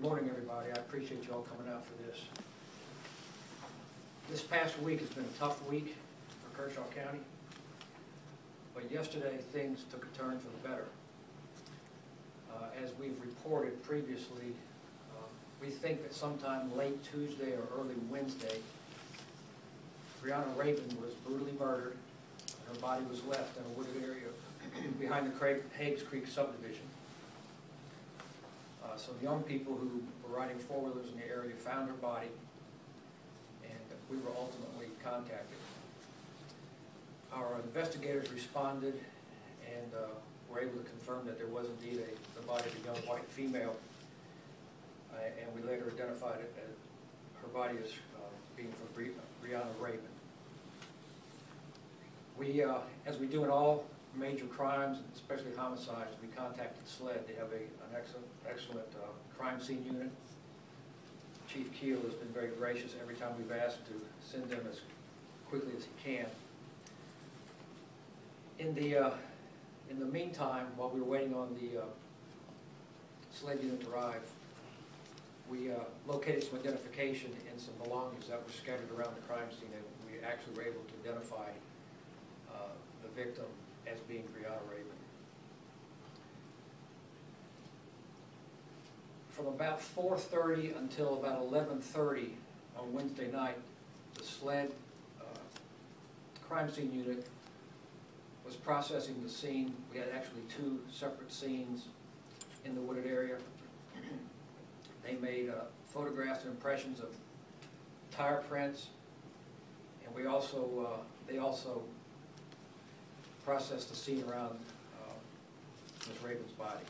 Good morning, everybody. I appreciate you all coming out for this. This past week has been a tough week for Kershaw County, but yesterday things took a turn for the better. As we've reported previously, we think that sometime late Tuesday or early Wednesday, Brianna Raven was brutally murdered. Her body was left in a wooded area behind the Hagues Creek subdivision. So the young people who were riding four-wheelers in the area found her body, and we were ultimately contacted. Our investigators responded and were able to confirm that there was indeed the body of a young white female, and we later identified it as her body as being from Brianna Raven. We, as we do in all major crimes, especially homicides, we contacted SLED. They have an excellent crime scene unit. Chief Keel has been very gracious every time we've asked to send them as quickly as he can. In the meantime, while we were waiting on the SLED unit to arrive, we located some identification in some belongings that were scattered around the crime scene, and we actually were able to identify the victim as being Brianna Raven. From about 4:30 until about 11:30 on Wednesday night, the SLED crime scene unit was processing the scene. We had actually two separate scenes in the wooded area. They made photographs and impressions of tire prints, and we also they also processed the scene around Ms. Raven's body.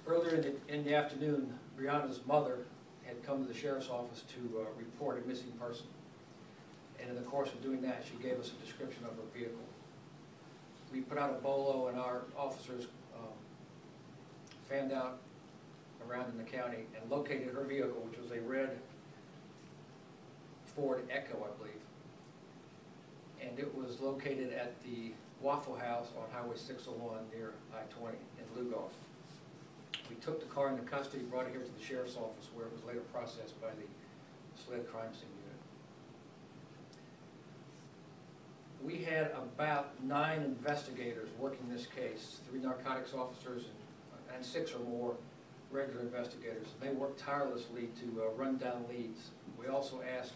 Earlier in the afternoon, Brianna's mother had come to the sheriff's office to report a missing person. And in the course of doing that, she gave us a description of her vehicle. We put out a bolo, and our officers fanned out around in the county and located her vehicle, which was a red Ford Echo, I believe. And it was located at the Waffle House on Highway 601 near I-20 in Lugoff. We took the car into custody, brought it here to the sheriff's office, where it was later processed by the SLED crime scene unit. We had about 9 investigators working this case, 3 narcotics officers and 6 or more regular investigators. They worked tirelessly to run down leads. We also asked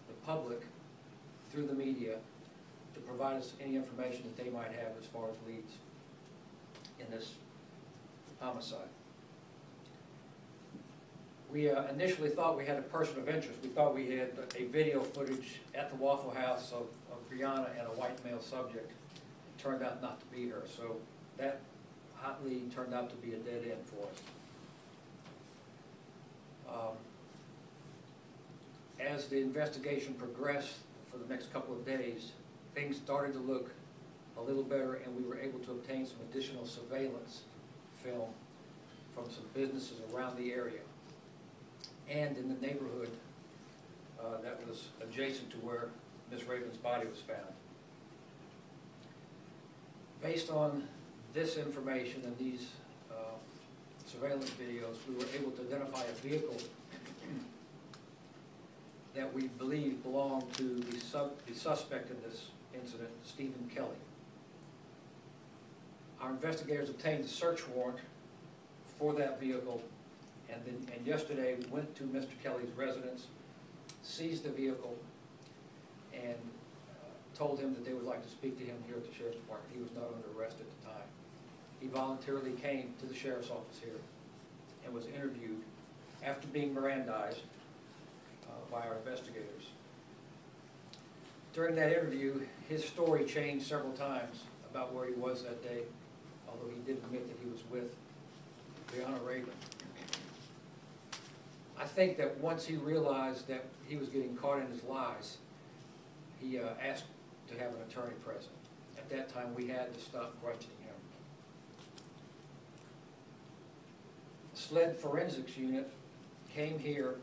the public through the media to provide us any information that they might have as far as leads in this homicide. We initially thought we had a person of interest. We thought we had a video footage at the Waffle House of Brianna and a white male subject. It turned out not to be her, so that hot lead turned out to be a dead end for us. As the investigation progressed for the next couple of days, things started to look a little better, and we were able to obtain some additional surveillance film from some businesses around the area and in the neighborhood that was adjacent to where Ms. Raven's body was found. Based on this information and these surveillance videos, we were able to identify a vehicle that we believe belonged to the suspect in this incident, Stephen Kelly. Our investigators obtained a search warrant for that vehicle, and yesterday went to Mr. Kelly's residence, seized the vehicle, and told him that they would like to speak to him here at the Sheriff's Department. He was not under arrest at the time. He voluntarily came to the Sheriff's office here and was interviewed after being Mirandized by our investigators. During that interview, his story changed several times about where he was that day, although he did admit that he was with Brianna Raven. I think that once he realized that he was getting caught in his lies, he asked to have an attorney present. At that time, we had to stop questioning him. The SLED forensics unit came here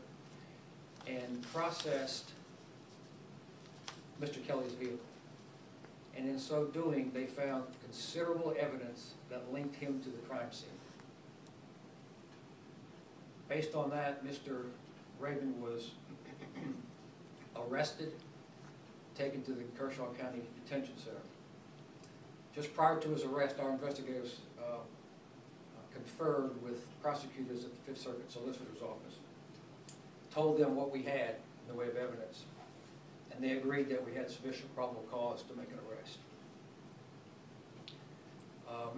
and processed Mr. Kelly's vehicle. And in so doing, they found considerable evidence that linked him to the crime scene. Based on that, Mr. Rabin was arrested, taken to the Kershaw County Detention Center. Just prior to his arrest, our investigators conferred with prosecutors at the Fifth Circuit Solicitor's Office, told them what we had in the way of evidence, and they agreed that we had sufficient probable cause to make an arrest.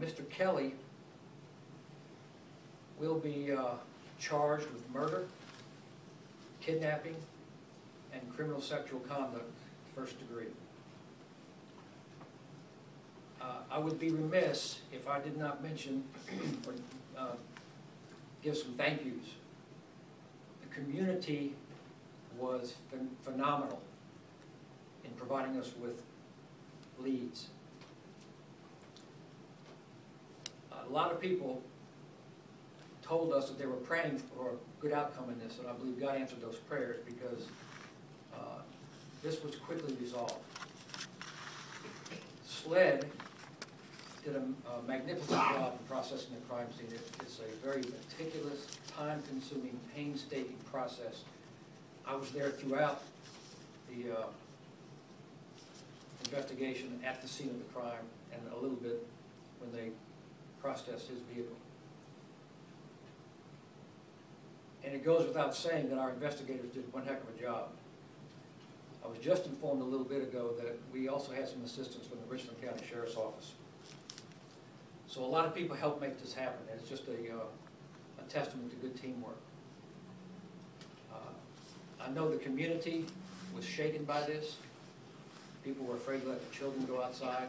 Mr. Kelly will be charged with murder, kidnapping, and criminal sexual conduct, first degree. I would be remiss if I did not mention or give some thank yous. The community was phenomenal in providing us with leads. A lot of people told us that they were praying for a good outcome in this, and I believe God answered those prayers because this was quickly resolved. SLED did a magnificent job in processing the crime scene. It's a very meticulous, time-consuming, painstaking process. I was there throughout the investigation at the scene of the crime and a little bit when they processed his vehicle. And it goes without saying that our investigators did one heck of a job. I was just informed a little bit ago that we also had some assistance from the Richland County Sheriff's Office. So a lot of people helped make this happen. It's just a testament to good teamwork. I know the community was shaken by this. People were afraid to let the children go outside.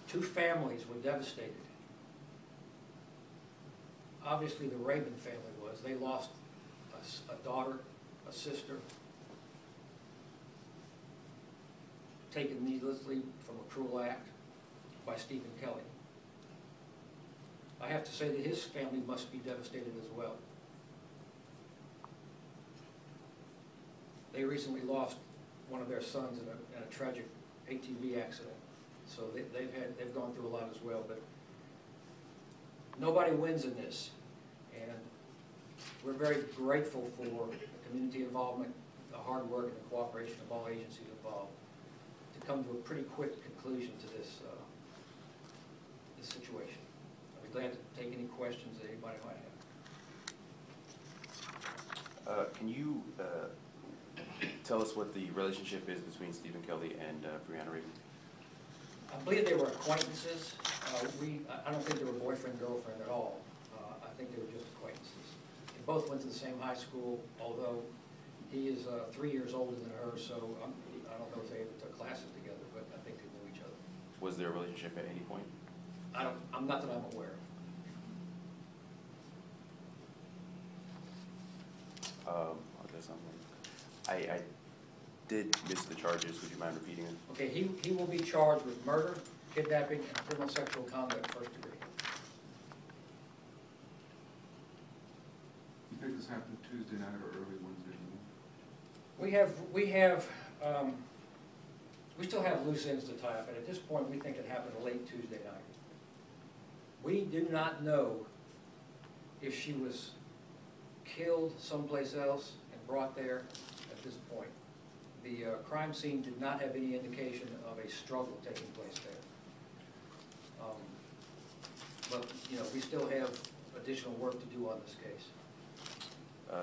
2 families were devastated. Obviously, the Rabin family was. They lost a daughter, a sister, taken needlessly from a cruel act by Stephen Kelly. I have to say that his family must be devastated as well. They recently lost one of their sons in a tragic ATV accident. So they've gone through a lot as well, but nobody wins in this, and we're very grateful for the community involvement, the hard work, and the cooperation of all agencies involved to come to a pretty quick conclusion to this this situation. I'll be glad to take any questions that anybody might have. Can you tell us what the relationship is between Stephen Kelly and Brianna Rabin? I believe they were acquaintances. I don't think they were boyfriend, girlfriend at all. I think they were just acquaintances. They both went to the same high school, although he is 3 years older than her, so I don't know if they ever took classes together, but I think they knew each other. Was there a relationship at any point? I'm not that I'm aware of. I guess I did miss the charges. Would you mind repeating it? Okay, he will be charged with murder, kidnapping, and criminal sexual conduct, first degree. You think this happened Tuesday night or early Wednesday morning? We still have loose ends to tie up, and at this point we think it happened late Tuesday night. We do not know if she was killed someplace else and brought there at this point. The crime scene did not have any indication of a struggle taking place there. But, you know, we still have additional work to do on this case.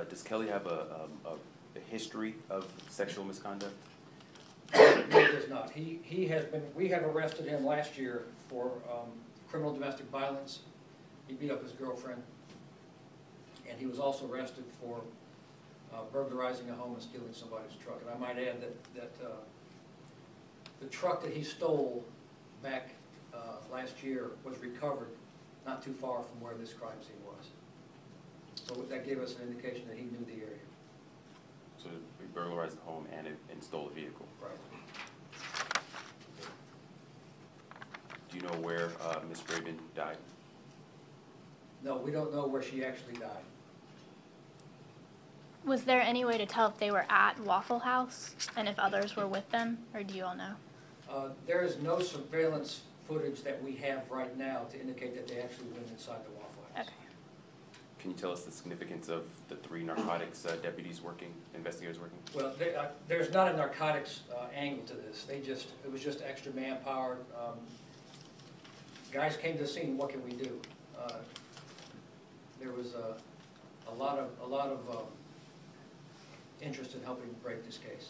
Does Kelly have a history of sexual misconduct? No, he does not. He has been, we have arrested him last year for criminal domestic violence. He beat up his girlfriend. And he was also arrested for burglarizing a home and stealing somebody's truck. And I might add that the truck that he stole back last year was recovered not too far from where this crime scene was. So that gave us an indication that he knew the area. So he burglarized the home and stole a vehicle. Right. Do you know where Miss Rabin died? No, we don't know where she actually died. Was there any way to tell if they were at Waffle House and if others were with them, or do you all know? There is no surveillance footage that we have right now to indicate that they actually went inside the Waffle House. Okay. Can you tell us the significance of the 3 narcotics investigators working? Well, there's not a narcotics angle to this. It was just extra manpower. Guys came to the scene, what can we do? There was a lot of interest in helping break this case.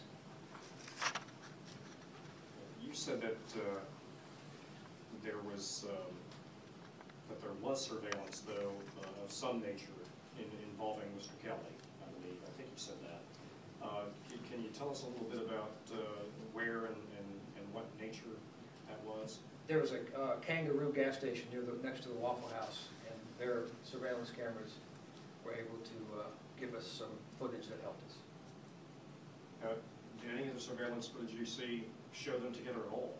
You said that there was surveillance, though, of some nature involving Mr. Kelly, I believe. I think you said that. Can you tell us a little bit about where and what nature that was? There was a Kangaroo gas station next to the Waffle House, and their surveillance cameras were able to give us some footage that helped us. Did any of the surveillance footage you see show them together at all?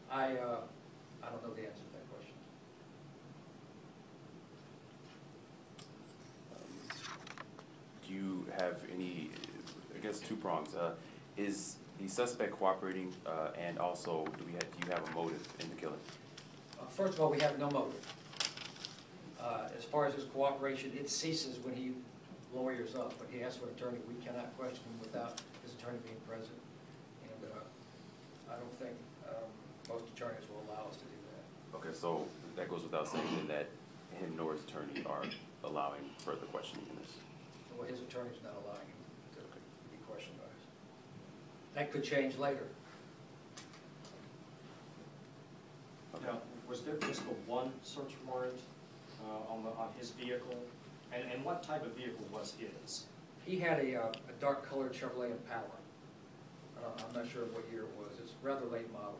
I don't know the answer to that question. Do you have any, I guess 2 prongs, is the suspect cooperating, and also do you have a motive in the killing? First of all, we have no motive. As far as his cooperation, it ceases when he lawyers up. When he asks for an attorney, we cannot question him without his attorney being present. And I don't think most attorneys will allow us to do that. Okay, so that goes without saying then that him nor his attorney are allowing further questioning in this. Well, his attorney's not allowing him to be questioned by us. That could change later. Okay. Now, was there just the one search warrant on his vehicle? And what type of vehicle was his? He had a dark colored Chevrolet Impala. I'm not sure what year it was. It's a rather late model.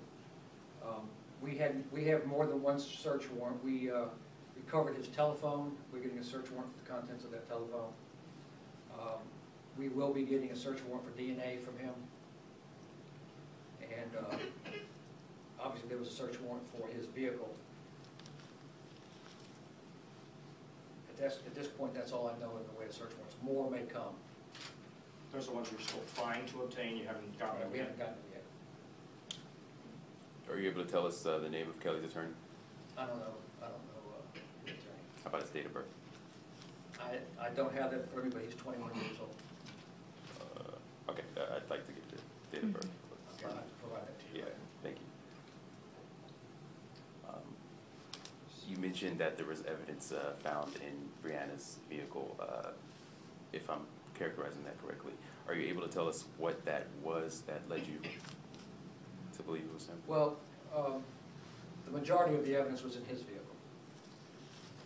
We have more than one search warrant. We recovered his telephone. We're getting a search warrant for the contents of that telephone. We will be getting a search warrant for DNA from him. And obviously there was a search warrant for his vehicle. At this point, that's all I know in the way of search warrants. More may come. Those are the ones you're still trying to obtain, you haven't gotten them We yet? haven't gotten them yet. Are you able to tell us the name of Kelly's attorney? I don't know the attorney. How about his date of birth? I don't have that for me, but he's 21 years old. Okay, I'd like to get the date of birth. I'll have to provide that to you. Yeah, thank you. You mentioned that there was evidence found in Brianna's vehicle, if I'm characterizing that correctly. Are you able to tell us what that was that led you to believe it was him? Well, the majority of the evidence was in his vehicle.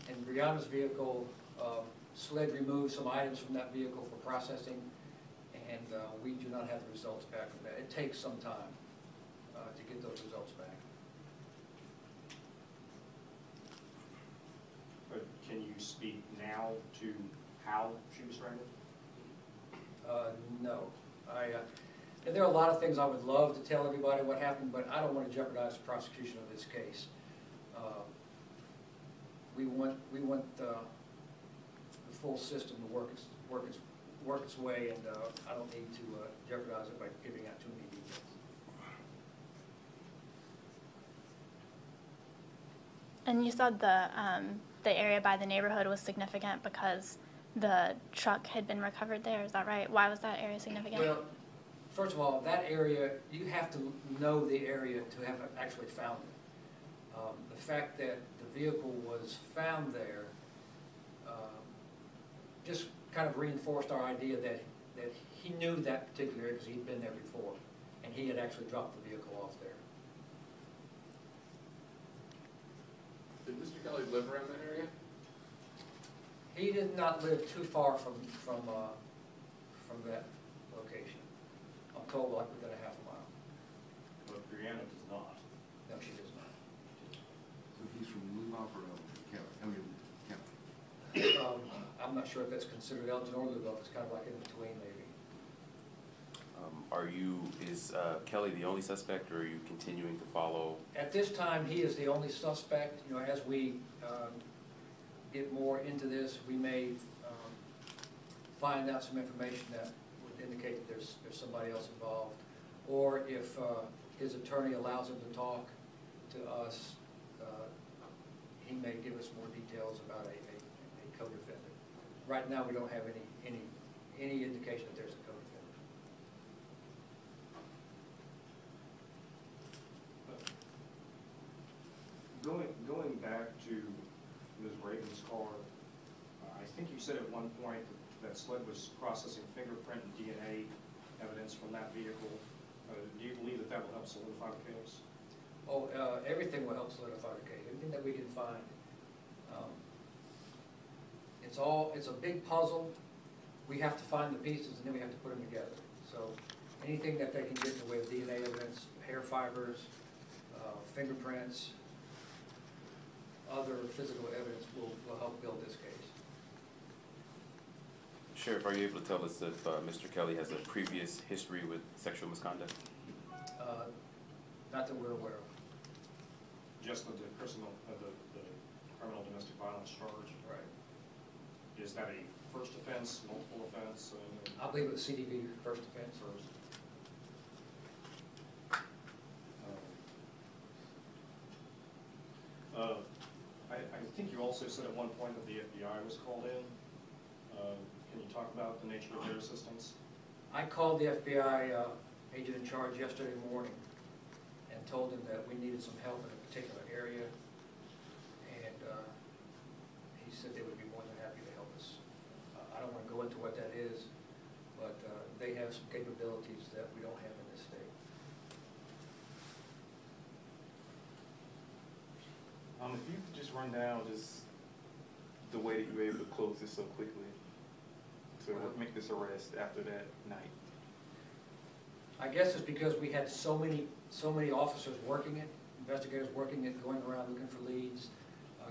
In Brianna's vehicle, SLED removed some items from that vehicle for processing, and we do not have the results back from that. It takes some time to get those results back. But can you speak now to how she was strangled? No. And there are a lot of things I would love to tell everybody what happened, but I don't want to jeopardize the prosecution of this case. We want the full system to work its way, and I don't need to jeopardize it by giving out too many details. And you said the area by the neighborhood was significant because the truck had been recovered there, is that right? Why was that area significant? Well, first of all, that area, you have to know the area to have actually found it. The fact that the vehicle was found there just kind of reinforced our idea that he knew that particular area because he'd been there before, and he had actually dropped the vehicle off there. Did Mr. Kelly live around that area? He did not live too far from that location. I'm told like within a half a mile. But Brianna does not. No, she does not. So he's from Luboff or County? I'm not sure if that's considered Elgin or Lubbock. It's kind of like in between, maybe. Is Kelly the only suspect, or are you continuing to follow? At this time, he is the only suspect. You know, as we get more into this, we may find out some information that would indicate that there's somebody else involved, or if his attorney allows him to talk to us, he may give us more details about a co-defendant. Right now, we don't have any indication that there's a co-defendant. Going back to Ms. Raven's car, I think you said at one point that SLED was processing fingerprint and DNA evidence from that vehicle. Do you believe that that will help solidify the case? Oh, everything will help solidify the case, anything that we can find. It's a big puzzle. We have to find the pieces and then we have to put them together. So anything that they can get in the way of DNA evidence, hair fibers, fingerprints, other physical evidence will help build this case. Sheriff, are you able to tell us if Mr. Kelly has a previous history with sexual misconduct? Not that we're aware of. Just the criminal domestic violence charge? Right. Is that a first offense, multiple offense? I believe it was CDV first offense. I think you also said at one point that the FBI was called in. Can you talk about the nature of their assistance? I called the FBI agent in charge yesterday morning and told him that we needed some help in a particular area, and he said they would be more than happy to help us. I don't want to go into what that is, but they have some capabilities that we don't have in this state. If you could just run down just the way that you were able to close this so quickly to make this arrest after that night. I guess it's because we had so many officers working it, investigators working it, going around looking for leads,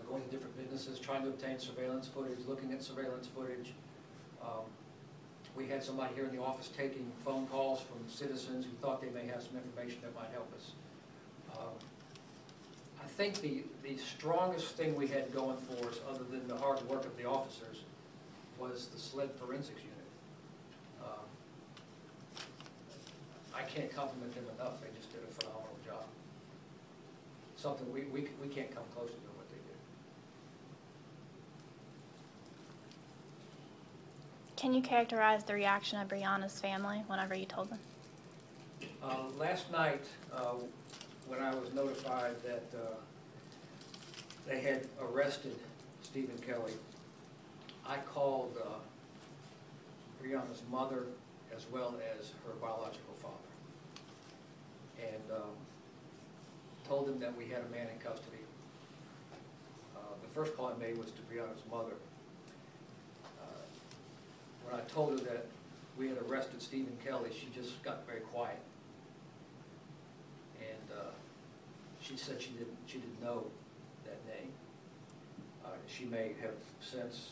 going to different businesses, trying to obtain surveillance footage, looking at surveillance footage. We had somebody here in the office taking phone calls from citizens who thought they may have some information that might help us. I think the strongest thing we had going for us, other than the hard work of the officers, was the SLED forensics unit. I can't compliment them enough. They just did a phenomenal job. Something we can't come close to doing what they did. Can you characterize the reaction of Brianna's family whenever you told them? Last night, when I was notified that they had arrested Stephen Kelly, I called Brianna's mother as well as her biological father, and told them that we had a man in custody. The first call I made was to Brianna's mother. When I told her that we had arrested Stephen Kelly, she just got very quiet, and she said she didn't know that name. She may have since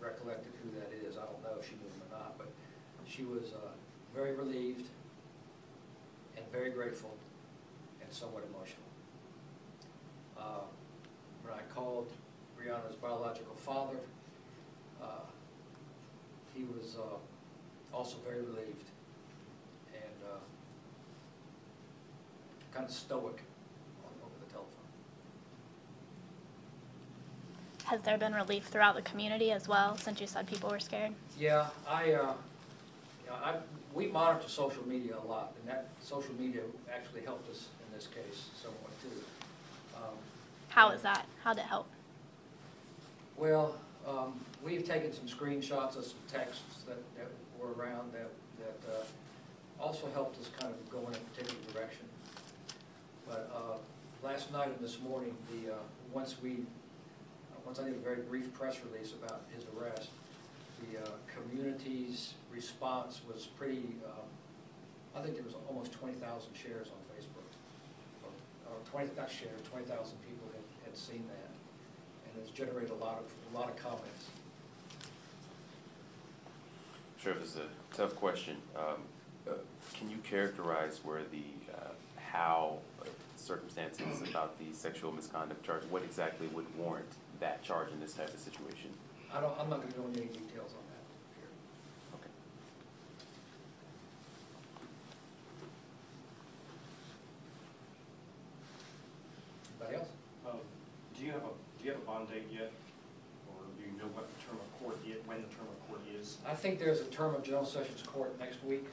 recollected who that is. I don't know if she knew him or not, but she was very relieved and very grateful and somewhat emotional. When I called Brianna's biological father, he was also very relieved and kind of stoic over the telephone. Has there been relief throughout the community as well, since you said people were scared? Yeah, we monitor social media a lot, and that social media actually helped us in this case somewhat too. How is that? How did it help? Well, we've taken some screenshots of some texts that were around that also helped us kind of go in a particular direction. But last night and this morning, once I did a very brief press release about his arrest, the community's response was pretty, I think there was almost 20,000 shares on Facebook. Or not shares, 20,000 people had seen that. And it's generated a lot of comments. Sure, this is a tough question. Can you characterize where how circumstances about the sexual misconduct charge, what exactly would warrant that charge in this type of situation? I'm not going to go into any details on that here. Okay. Anybody else? Do you have a bond date yet, or do you you know what the term of court is, when the term of court is? I think there's a term of General Sessions Court next week.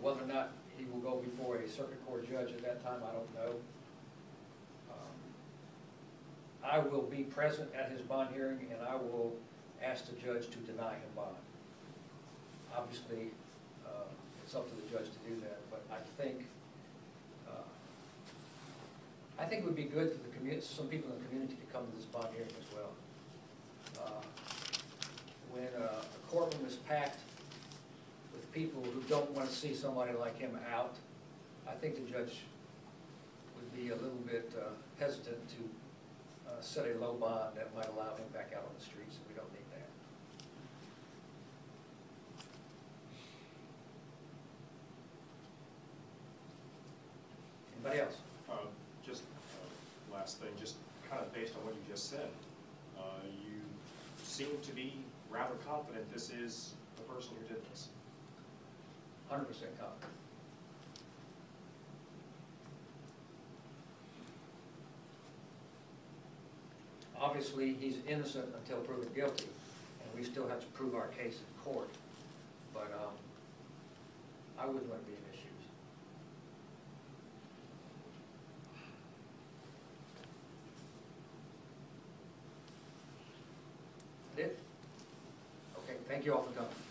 Whether or not he will go before a circuit court judge at that time, I don't know. I will be present at his bond hearing, and I will ask the judge to deny him bond. Obviously, it's up to the judge to do that, but I think it would be good for the community, some people in the community to come to this bond hearing as well. When a courtroom is packed with people who don't want to see somebody like him out, I think the judge would be a little bit hesitant to set a low bond that might allow him back out on the streets, and we don't need that. Anybody else? Just last thing, just kind of based on what you just said, you seem to be rather confident this is the person who did this. 100% confident. Obviously, he's innocent until proven guilty, and we still have to prove our case in court, but I wouldn't want to be in his shoes. That it? Okay, thank you all for coming.